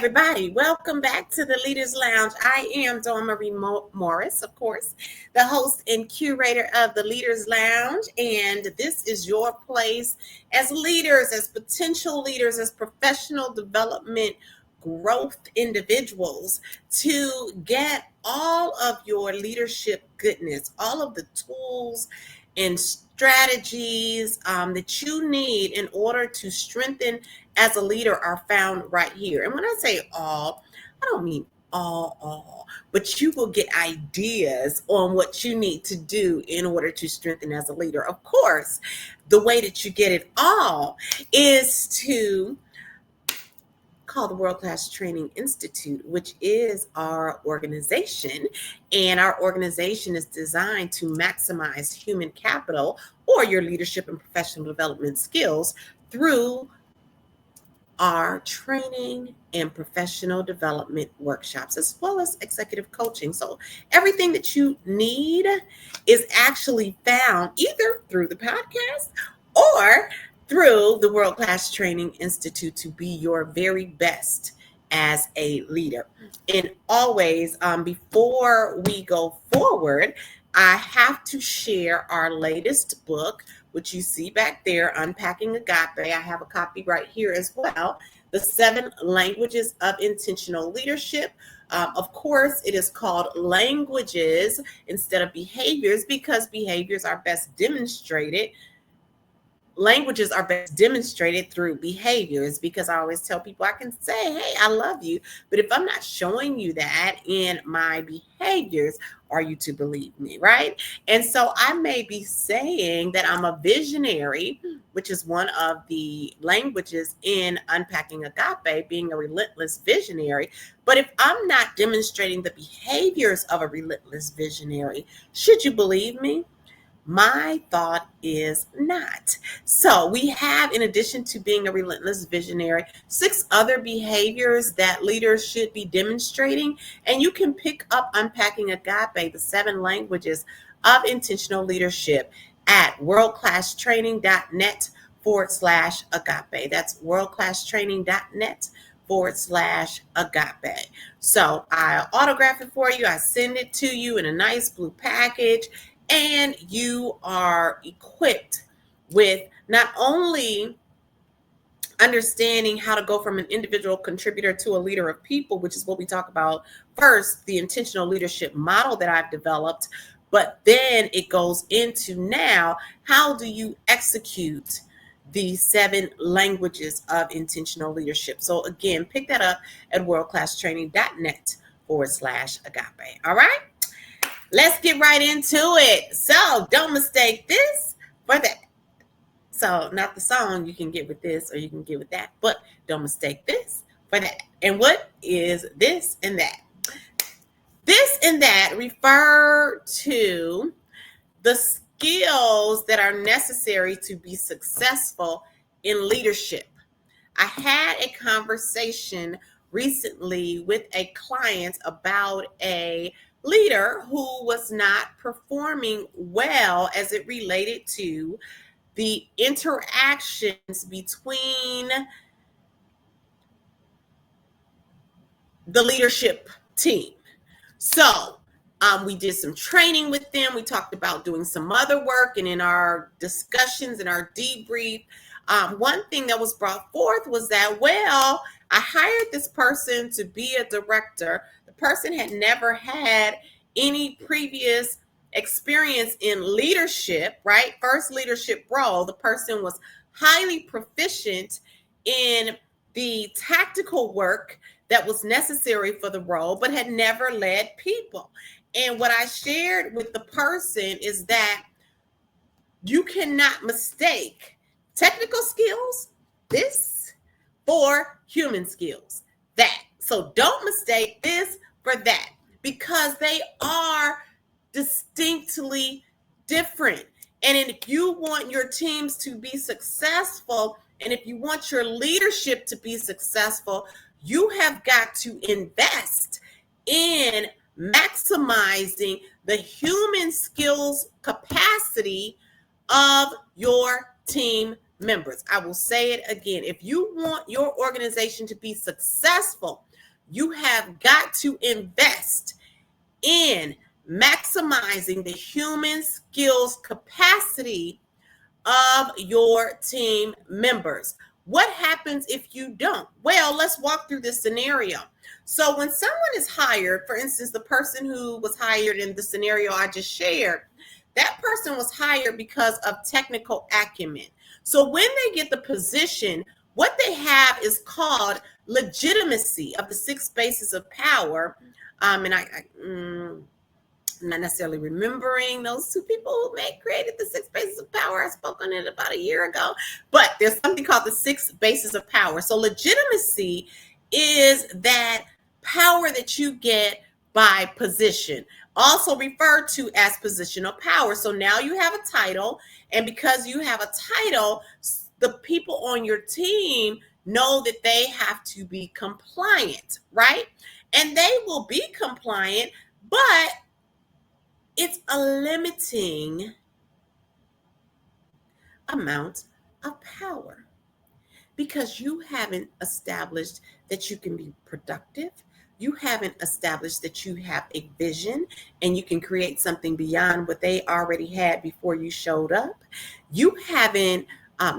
everybody. Welcome back to the Leaders Lounge. I am Dawn Marie Morris, of course, the host and curator of the Leaders Lounge. And this is your place as leaders, as potential leaders, as professional development growth individuals to get all of your leadership goodness, all of the tools and strategies that you need in order to strengthen as a leader are found right here. And when I say all, I don't mean all, but you will get ideas on what you need to do in order to strengthen as a leader. Of course, the way that you get it all is to call the World Class Training Institute, which is our organization. And our organization is designed to maximize human capital or your leadership and professional development skills through our training and professional development workshops, as well as executive coaching. So everything that you need is actually found either through the podcast or through the World Class Training Institute to be your very best as a leader. And always, before we go forward, I have to share our latest book, which you see back there, Unpacking Agape. I have a copy right here as well. The 7 Languages of Intentional Leadership. Of course, it is called Languages instead of Behaviors because behaviors are best demonstrated. Languages are best demonstrated through behaviors, because I always tell people I can say, hey, I love you, but if I'm not showing you that in my behaviors, are you to believe me, right? And so I may be saying that I'm a visionary, which is one of the languages in Unpacking Agape, being a relentless visionary. But if I'm not demonstrating the behaviors of a relentless visionary, should you believe me? My thought is not. So we have, in addition to being a relentless visionary, 6 other behaviors that leaders should be demonstrating. And you can pick up Unpacking Agape, the 7 Languages of Intentional Leadership, at worldclasstraining.net/agape. That's worldclasstraining.net/agape. So I autograph it for you. I send it to you in a nice blue package. And you are equipped with not only understanding how to go from an individual contributor to a leader of people, which is what we talk about first, the intentional leadership model that I've developed, but then it goes into now, how do you execute the 7 languages of intentional leadership? So again, pick that up at worldclasstraining.net/agape. All right? Let's get right into it. So don't mistake this for that. So not the song you can get with this or you can get with that, but don't mistake this for that. And what is this and that? This and that refer to the skills that are necessary to be successful in leadership. I had a conversation recently with a client about a leader who was not performing well as it related to the interactions between the leadership team. So we did some training with them. We talked about doing some other work, and in our discussions and our debrief, one thing that was brought forth was that, well, I hired this person to be a director. The person had never had any previous experience in leadership, right? First leadership role. The person was highly proficient in the tactical work that was necessary for the role, but had never led people. And what I shared with the person is that you cannot mistake technical skills, this, for human skills, that. So don't mistake this for that, because they are distinctly different. And if you want your teams to be successful, and if you want your leadership to be successful, you have got to invest in maximizing the human skills capacity of your team members. I will say it again. If you want your organization to be successful, you have got to invest in maximizing the human skills capacity of your team members. What happens if you don't? Well, let's walk through this scenario. So when someone is hired, for instance, the person who was hired in the scenario I just shared, that person was hired because of technical acumen. So when they get the position, what they have is called legitimacy of the six bases of power. I'm not necessarily remembering those two people who created the six bases of power. I spoke on it about a year ago, but there's something called the six bases of power. So legitimacy is that power that you get by position, also referred to as positional power. So now you have a title, and because you have a title, the people on your team know that they have to be compliant, right? And they will be compliant, but it's a limiting amount of power because you haven't established that you can be productive. You haven't established that you have a vision and you can create something beyond what they already had before you showed up. You haven't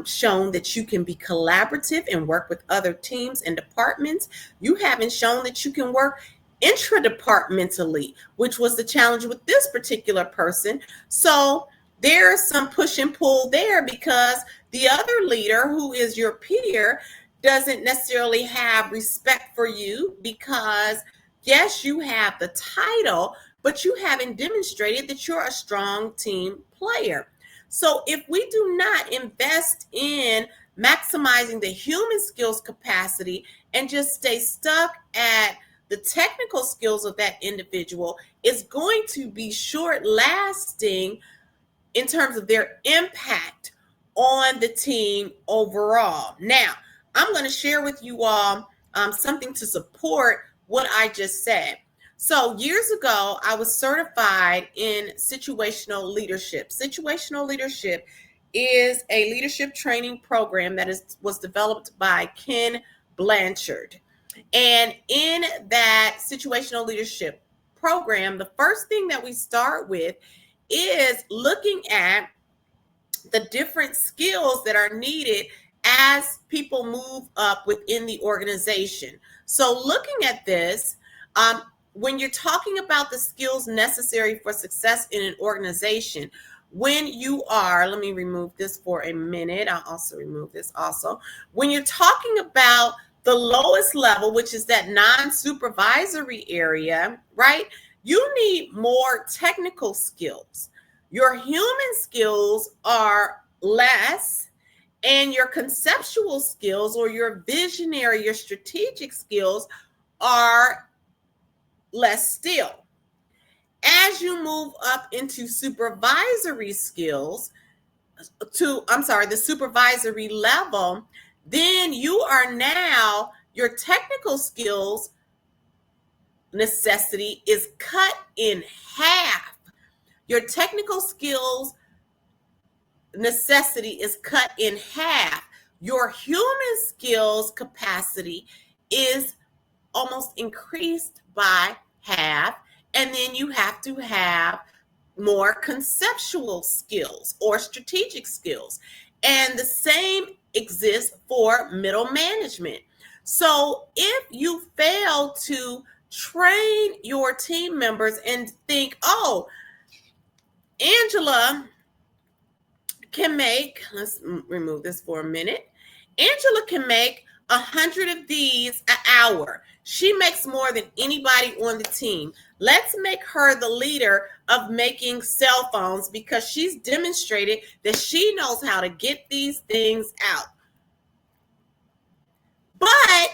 shown that you can be collaborative and work with other teams and departments. You haven't shown that you can work intradepartmentally, which was the challenge with this particular person. So there's some push and pull there because the other leader, who is your peer, doesn't necessarily have respect for you because, yes, you have the title, but you haven't demonstrated that you're a strong team player. So if we do not invest in maximizing the human skills capacity and just stay stuck at the technical skills of that individual, is going to be short lasting in terms of their impact on the team overall. Now, I'm going to share with you all something to support what I just said. So years ago, I was certified in situational leadership. Situational leadership is a leadership training program that was developed by Ken Blanchard. And in that situational leadership program, the first thing that we start with is looking at the different skills that are needed as people move up within the organization. So looking at this, when you're talking about the skills necessary for success in an organization, when you are, let me remove this for a minute. I'll also remove this also. When you're talking about the lowest level, which is that non-supervisory area, right? You need more technical skills. Your human skills are less, and your conceptual skills or your visionary, your strategic skills are less still. As you move up into supervisory skills, the supervisory level, then you are now, your technical skills necessity is cut in half. Your technical skills necessity is cut in half. Your human skills capacity is almost increased by half. And then you have to have more conceptual skills or strategic skills. And the same exists for middle management. So if you fail to train your team members and think, oh, Angela can make, let's remove this for a minute. Angela can make 100 of these an hour. She makes more than anybody on the team. Let's make her the leader of making cell phones because she's demonstrated that she knows how to get these things out. But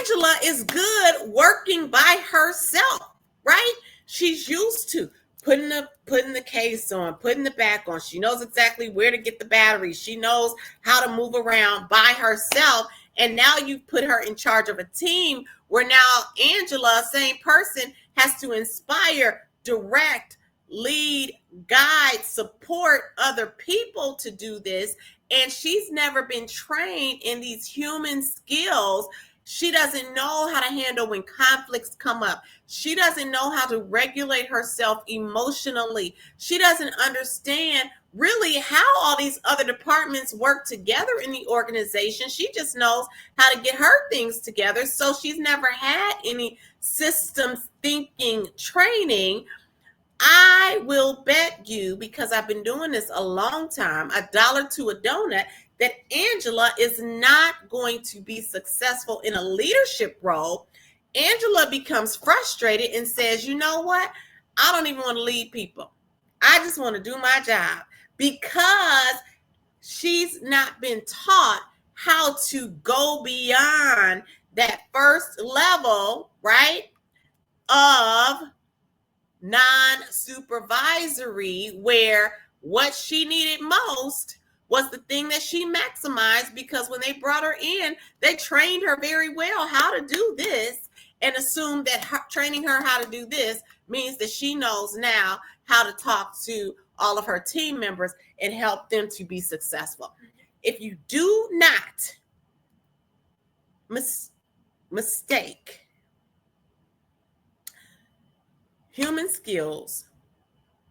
Angela is good working by herself, right? She's used to putting the case on, putting the back on. She knows exactly where to get the batteries. She knows how to move around by herself. And now you put her in charge of a team where now Angela, same person, has to inspire, direct, lead, guide, support other people to do this. And she's never been trained in these human skills. She doesn't know how to handle when conflicts come up. She doesn't know how to regulate herself emotionally. She doesn't understand really how all these other departments work together in the organization. She just knows how to get her things together. So she's never had any systems thinking training. I will bet you, because I've been doing this a long time, $1 to a donut, that Angela is not going to be successful in a leadership role. Angela becomes frustrated and says, you know what? I don't even want to lead people. I just want to do my job, because she's not been taught how to go beyond that first level, right, of non-supervisory, where what she needed most was the thing that she maximized, because when they brought her in, they trained her very well how to do this, and assumed that training her how to do this means that she knows now how to talk to all of her team members and help them to be successful. If you do not mistake human skills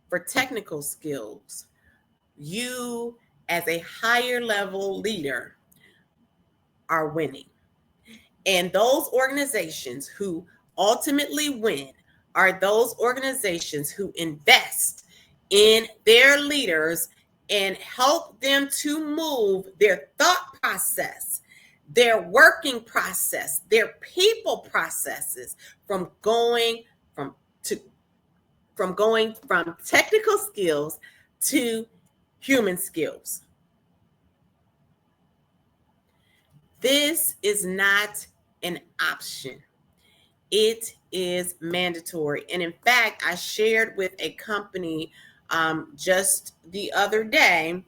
for technical skills, you as a higher level leader are winning. And those organizations who ultimately win are those organizations who invest in their leaders and help them to move their thought process, their working process, their people processes from going from technical skills to human skills. This is not an option. It is mandatory. And in fact, I shared with a company just the other day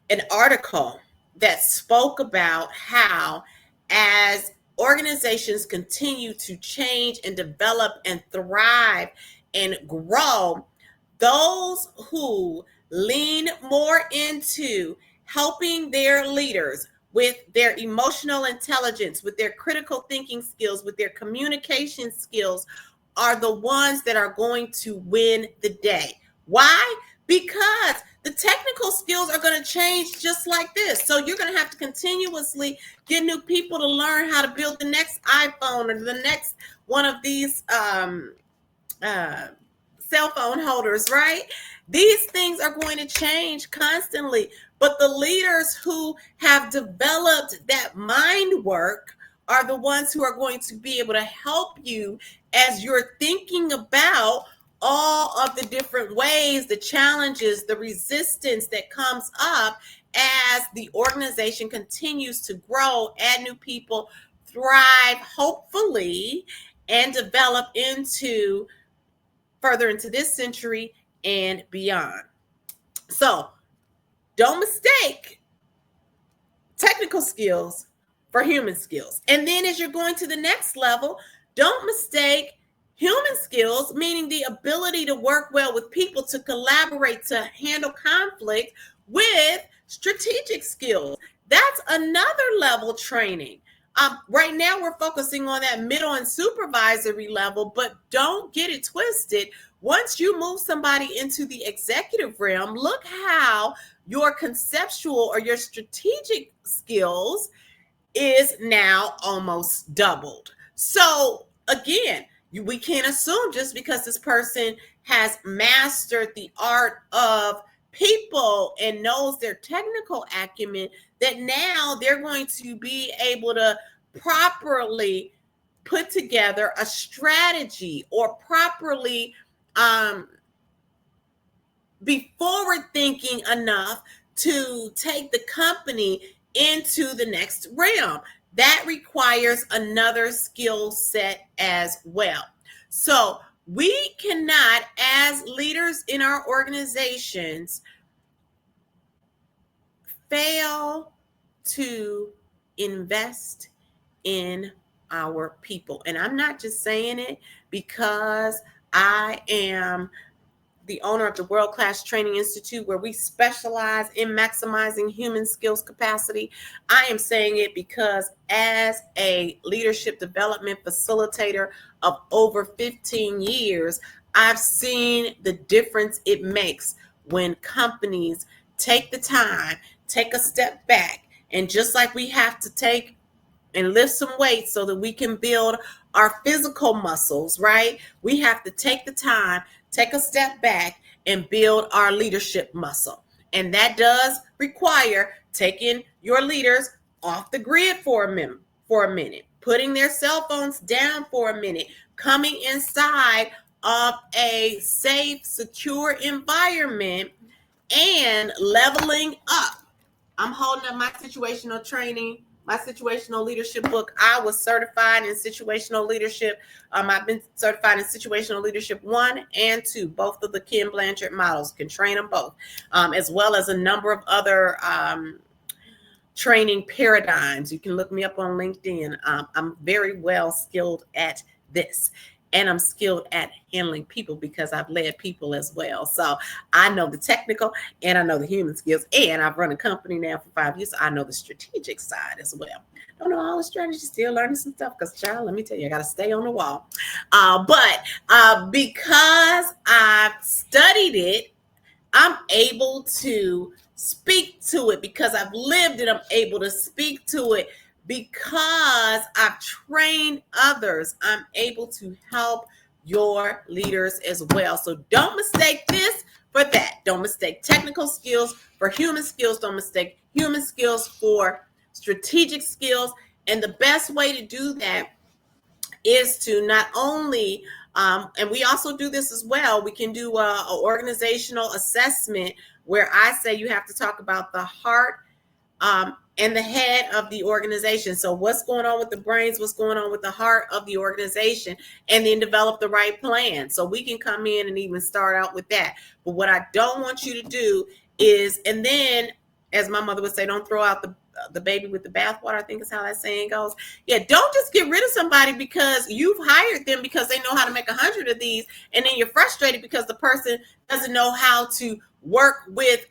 an article that spoke about how, as organizations continue to change and develop and thrive and grow, those who lean more into helping their leaders with their emotional intelligence, with their critical thinking skills, with their communication skills, are the ones that are going to win the day. Why? Because the technical skills are going to change just like this. So you're going to have to continuously get new people to learn how to build the next iPhone or the next one of these cell phone holders, right? These things are going to change constantly. But the leaders who have developed that mind work are the ones who are going to be able to help you as you're thinking about all of the different ways, the challenges, the resistance that comes up as the organization continues to grow, add new people, thrive, hopefully, and develop into further into this century and beyond. So don't mistake technical skills for human skills. And then as you're going to the next level, don't mistake human skills, meaning the ability to work well with people, to collaborate, to handle conflict, with strategic skills. That's another level training. Right now, we're focusing on that middle and supervisory level, but don't get it twisted. Once you move somebody into the executive realm, look how your conceptual or your strategic skills is now almost doubled. So again, we can't assume just because this person has mastered the art of people and knows their technical acumen that now they're going to be able to properly put together a strategy or properly be forward thinking enough to take the company into the next realm. That requires another skill set as well. So we cannot, as leaders in our organizations, fail to invest in our people. And I'm not just saying it because I am the owner of the World Class Training Institute, where we specialize in maximizing human skills capacity. I am saying it because as a leadership development facilitator of over 15 years, I've seen the difference it makes when companies take the time, take a step back, and just like we have to take and lift some weights so that we can build our physical muscles, right? We have to take the time, take a step back, and build our leadership muscle. And that does require taking your leaders off the grid for a minute, putting their cell phones down for a minute, coming inside of a safe, secure environment, and leveling up. I'm holding up my situational training, my situational leadership book. I was certified in situational leadership. I've been certified in situational leadership 1 and 2, both of the Ken Blanchard models, can train them both, as well as a number of other training paradigms. You can look me up on LinkedIn. I'm very well skilled at this. And I'm skilled at handling people because I've led people as well. So I know the technical and I know the human skills. And I've run a company now for 5 years. So I know the strategic side as well. Don't know all the strategies, still learning some stuff because, child, let me tell you, I got to stay on the wall. But because I've studied it, I'm able to speak to it. Because I've lived it, I'm able to speak to it. Because I've trained others, I'm able to help your leaders as well. So don't mistake this for that. Don't mistake technical skills for human skills. Don't mistake human skills for strategic skills. And the best way to do that is to not only, and we also do this as well, we can do an organizational assessment where I say you have to talk about the heart and the head of the organization. So what's going on with the brains, what's going on with the heart of the organization, and then develop the right plan. So we can come in and even start out with that. But what I don't want you to do is, and then, as my mother would say, don't throw out the baby with the bathwater, I think is how that saying goes. Yeah, don't just get rid of somebody because you've hired them because they know how to make 100 of these, and then you're frustrated because the person doesn't know how to work with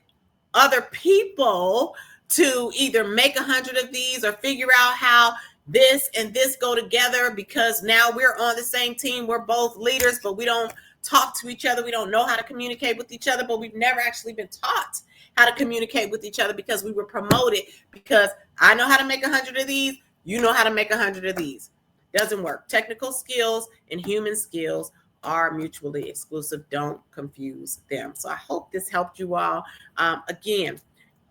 other people to either make 100 of these or figure out how this and this go together, because now we're on the same team. We're both leaders, but we don't talk to each other. We don't know how to communicate with each other, but we've never actually been taught how to communicate with each other because we were promoted because I know how to make 100 of these. You know how to make 100 of these. Doesn't work. Technical skills and human skills are mutually exclusive. Don't confuse them. So I hope this helped you all. Again,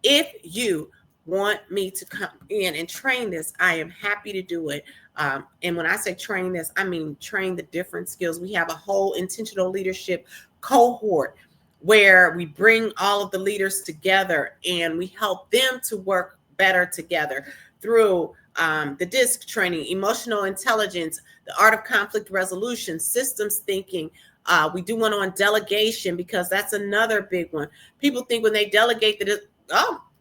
if you want me to come in and train this, I am happy to do it. And when I say train this, I mean train the different skills. We have a whole intentional leadership cohort where we bring all of the leaders together and we help them to work better together through the DISC training, emotional intelligence, the art of conflict resolution, systems thinking. We do one on delegation because that's another big one. People think when they delegate that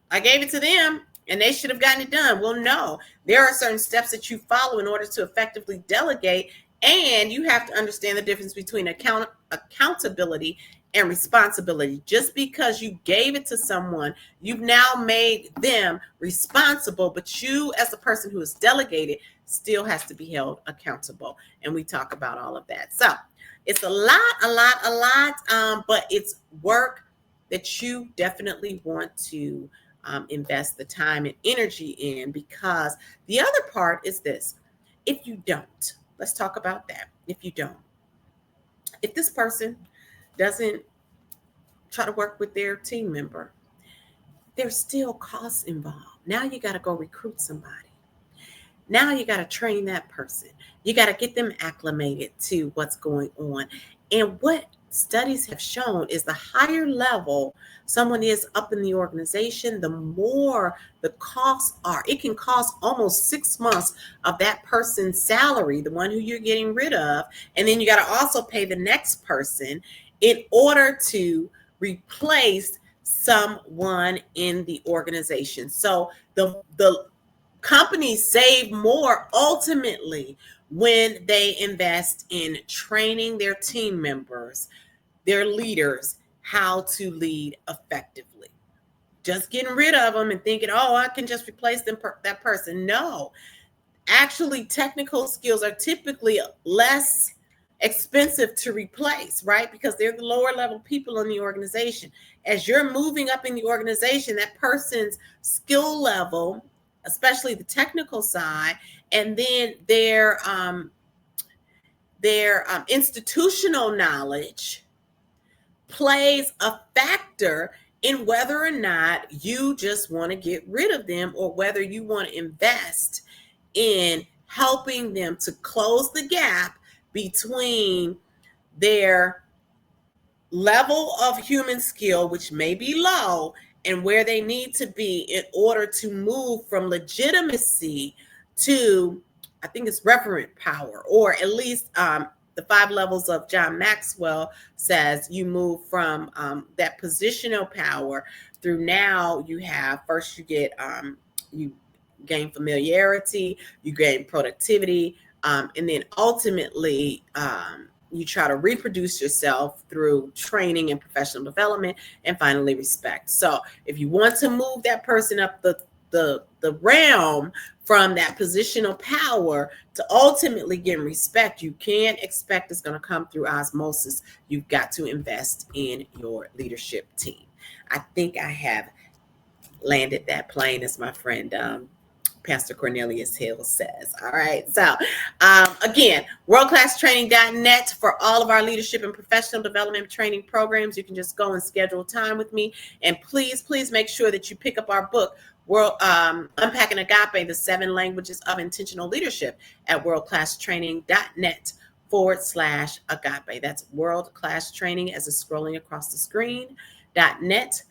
I gave it to them and they should have gotten it done. Well, no, there are certain steps that you follow in order to effectively delegate. And you have to understand the difference between accountability and responsibility. Just because you gave it to someone, you've now made them responsible, but you as the person who is delegated still has to be held accountable. And we talk about all of that. So it's a lot, but it's work that you definitely want to invest the time and energy in, because the other part is this. If you don't, let's talk about that. If this person doesn't try to work with their team member, there's still costs involved. Now you got to go recruit somebody. Now you got to train that person. You got to get them acclimated to what's going on. And what studies have shown is the higher level someone is up in the organization, the more the costs are. It can cost almost 6 months of that person's salary, the one who you're getting rid of. And then you got to also pay the next person in order to replace someone in the organization. So the companies save more ultimately when they invest in training their team members their leaders how to lead effectively. Just getting rid of them and thinking, oh, I can just replace that person. No, actually, technical skills are typically less expensive to replace, right? Because they're the lower level people in the organization. As you're moving up in the organization, that person's skill level, especially the technical side, and then their institutional knowledge plays a factor in whether or not you just want to get rid of them or whether you want to invest in helping them to close the gap between their level of human skill, which may be low, and where they need to be in order to move from legitimacy to, I think it's referent power, or at least the 5 levels of John Maxwell says you move from that positional power through. Now you have, first you get, you gain familiarity, you gain productivity, and then ultimately you try to reproduce yourself through training and professional development, and finally respect. So if you want to move that person up the realm from that positional power to ultimately getting respect, you can't expect it's going to come through osmosis. You've got to invest in your leadership team. I think I have landed that plane, as my friend Pastor Cornelius Hill says. All right. So again, worldclasstraining.net for all of our leadership and professional development training programs. You can just go and schedule time with me. And please make sure that you pick up our book, Unpacking Agape, the 7 Languages of Intentional Leadership, at worldclasstraining.net/agape. That's world-class training, as it's scrolling across the screen, .net/agape.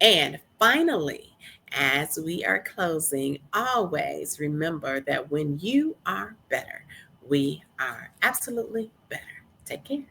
And finally, as we are closing, always remember that when you are better, we are absolutely better. Take care.